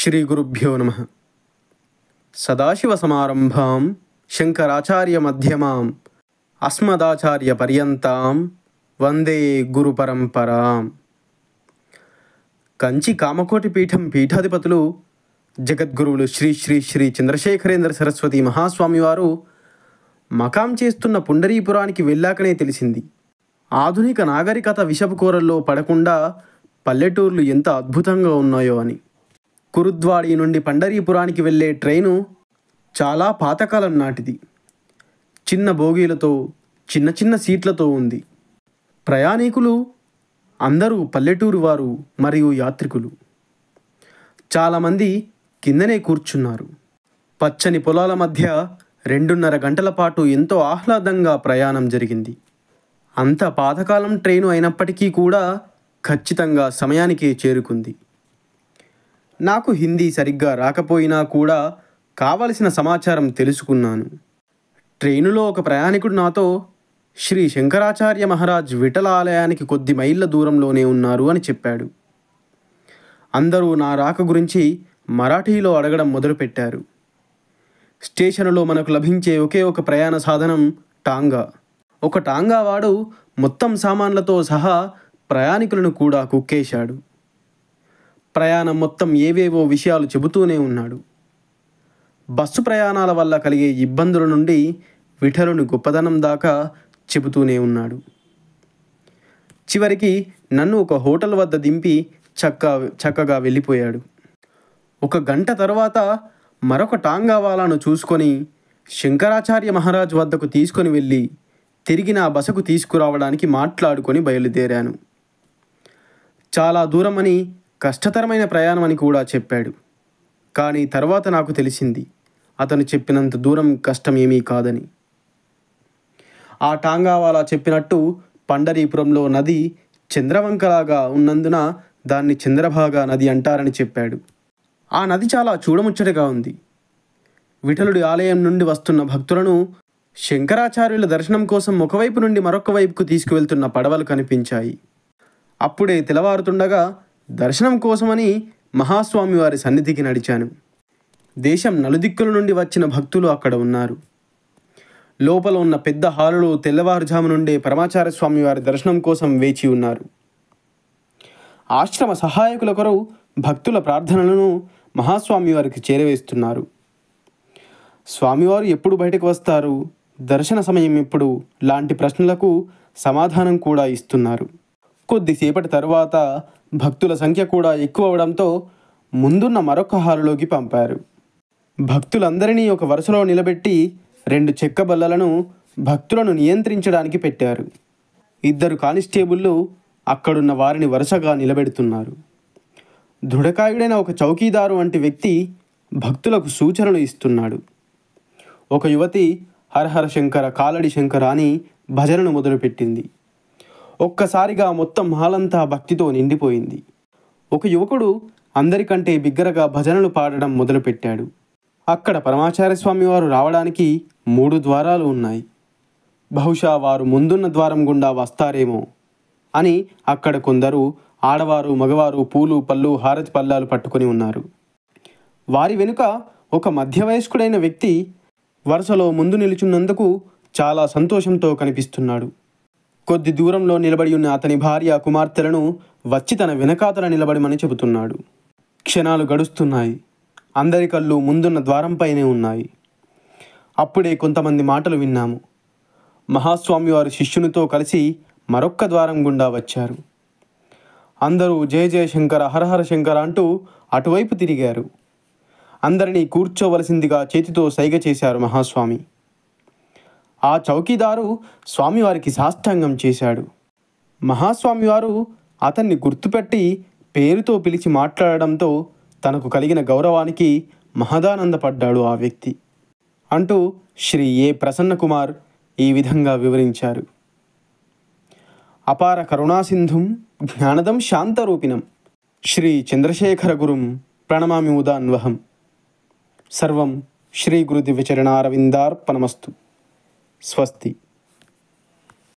శ్రీగురుభ్యో నమః. సదాశివసమారంభాం శంకరాచార్యమధ్యమాం అస్మదాచార్యపర్యంతాం వందే గురుపరంపరాం. కంచి కామకోటి పీఠం పీఠాధిపతులు జగద్గురువులు శ్రీ శ్రీ శ్రీ చంద్రశేఖరేంద్ర సరస్వతి మహాస్వామివారు మకాం చేస్తున్న పుండరీపురానికి వెళ్ళాకనే తెలిసింది, ఆధునిక నాగరికత విషపు కోరల్లో పడకుండా పల్లెటూర్లు ఎంత అద్భుతంగా ఉన్నాయో అని. కురుద్వాడి నుండి పండరీపురానికి వెళ్ళే ట్రైను చాలా పాతకాలం నాటిది. చిన్న బోగీలతో, చిన్న చిన్న సీట్లతో ఉంది. ప్రయాణికులు అందరూ పల్లెటూరు వారు మరియు యాత్రికులు. చాలామంది కిందనే కూర్చున్నారు. పచ్చని పొలాల మధ్య 2.5 గంటల పాటు ఎంతో ఆహ్లాదంగా ప్రయాణం జరిగింది. అంత పాతకాలం ట్రైను అయినప్పటికీ కూడా ఖచ్చితంగా సమయానికే చేరుకుంది. నాకు హిందీ సరిగ్గా రాకపోయినా కూడా కావలసిన సమాచారం తెలుసుకున్నాను. ట్రైనులో ఒక ప్రయాణికుడు నాతో శ్రీ శంకరాచార్య మహారాజ్ విఠల ఆలయానికి కొద్ది మైళ్ళ దూరంలోనే ఉన్నారు అని చెప్పాడు. అందరూ నా రాక గురించి మరాఠీలో అడగడం మొదలుపెట్టారు. స్టేషనులో మనకు లభించే ఒకే ఒక ప్రయాణ సాధనం టాంగా. ఒక టాంగా వాడు మొత్తం సామాన్లతో సహా ప్రయాణికులను కూడా కుక్కేశాడు. ప్రయాణం మొత్తం ఏవేవో విషయాలు చెబుతూనే ఉన్నాడు. బస్సు ప్రయాణాల వల్ల కలిగే ఇబ్బందుల నుండి విఠలుని గొప్పదనం దాకా చెబుతూనే ఉన్నాడు. చివరికి నన్ను ఒక హోటల్ వద్ద దింపి చక్కగా వెళ్ళిపోయాడు. 1 గంట తర్వాత మరొక టాంగా వాలాను చూసుకొని శంకరాచార్య మహారాజ్ వద్దకు తీసుకొని వెళ్ళి తిరిగి నా బసకు తీసుకురావడానికి మాట్లాడుకొని బయలుదేరాను. చాలా దూరమని, కష్టతరమైన ప్రయాణం అని కూడా చెప్పాడు. కానీ తర్వాత నాకు తెలిసింది అతను చెప్పినంత దూరం కష్టం ఏమీ కాదని. ఆ టాంగావాలా చెప్పినట్టు పండరీపురంలో నది చంద్రవంకలాగా ఉన్నందున దాన్ని చంద్రభాగా నది అంటారని చెప్పాడు. ఆ నది చాలా చూడముచ్చటగా ఉంది. విఠలుడి ఆలయం నుండి వస్తున్న భక్తులను శంకరాచార్యుల దర్శనం కోసం ఒకవైపు నుండి మరొక వైపుకు తీసుకువెళ్తున్న పడవలు కనిపించాయి. అప్పుడే తెల్లవారుతుండగా దర్శనం కోసమని మహాస్వామి వారి సన్నిధికి నడిచాను. దేశం నలుదిక్కుల నుండి వచ్చిన భక్తులు అక్కడ ఉన్నారు. లోపల ఉన్న పెద్ద హాలులో తెల్లవారుజాము నుండే పరమాచార్య స్వామి వారి దర్శనం కోసం వేచి ఉన్నారు. ఆశ్రమ సహాయకులొకరు భక్తుల ప్రార్థనలను మహాస్వామి వారికి చేరవేస్తున్నారు. స్వామివారు ఎప్పుడు బయటకు వస్తారు, దర్శన సమయం ఎప్పుడు లాంటి ప్రశ్నలకు సమాధానం కూడా ఇస్తున్నారు. కొద్దిసేపటి తరువాత భక్తుల సంఖ్య కూడా ఎక్కువ అవడంతో ముందున్న మరొక హాలులోకి పంపారు. భక్తులందరినీ ఒక వరుసలో నిలబెట్టి 2 చెక్క బల్లలను భక్తులను నియంత్రించడానికి పెట్టారు. 2 కానిస్టేబుళ్ళు అక్కడున్న వారిని వరుసగా నిలబెడుతున్నారు. దృఢకాయుడైన ఒక చౌకీదారు వంటి వ్యక్తి భక్తులకు సూచనలు ఇస్తున్నాడు. ఒక యువతి హరహర శంకర కాలడి శంకర అని భజనను మొదలుపెట్టింది. ఒక్కసారిగా మొత్తం హాలంతా భక్తితో నిండిపోయింది. ఒక యువకుడు అందరికంటే బిగ్గరగా భజనలు పాడడం మొదలుపెట్టాడు. అక్కడ పరమాచార్య స్వామి వారు రావడానికి 3 ద్వారాలు ఉన్నాయి. బహుశా వారు ముందున్న ద్వారం గుండా వస్తారేమో అని అక్కడ కొందరు ఆడవారు, మగవారు పూలు, పళ్ళు, హారతి పళ్ళాలు పట్టుకొని ఉన్నారు. వారి వెనుక ఒక మధ్యవయస్కుడైన వ్యక్తి వరుసలో ముందు నిలుచున్నందుకు చాలా సంతోషంతో కనిపిస్తున్నాడు. కొద్ది దూరంలో నిలబడి ఉన్న అతని భార్య, కుమార్తెలను వచ్చి తన వెనకాతల నిలబడమని చెబుతున్నాడు. క్షణాలు గడుస్తున్నాయి. అందరి కళ్ళు ముందున్న ద్వారంపైనే ఉన్నాయి. అప్పుడే కొంతమంది మాటలు విన్నాము. మహాస్వామి వారి శిష్యునితో కలిసి మరొక్క ద్వారం గుండా వచ్చారు. అందరూ జయ జయ శంకర, హరహర శంకర అంటూ అటువైపు తిరిగారు. అందరినీ కూర్చోవలసిందిగా చేతితో సైగ చేశారు మహాస్వామి. ఆ చౌకీదారు స్వామివారికి సాష్టాంగం చేశాడు. మహాస్వామివారు అతన్ని గుర్తుపెట్టి పేరుతో పిలిచి మాట్లాడడంతో తనకు కలిగిన గౌరవానికి మహదానందపడ్డాడు ఆ వ్యక్తి అంటూ శ్రీ ఏ ప్రసన్నకుమార్ ఈ విధంగా వివరించారు. అపార కరుణాసింధుం జ్ఞానదం శాంతరూపిణం శ్రీ చంద్రశేఖర గురుం ప్రణమామి ముదాన్వహం. సర్వం శ్రీ గురు దివ్యచరణారవిందార్పణమస్తు. స్వస్తి.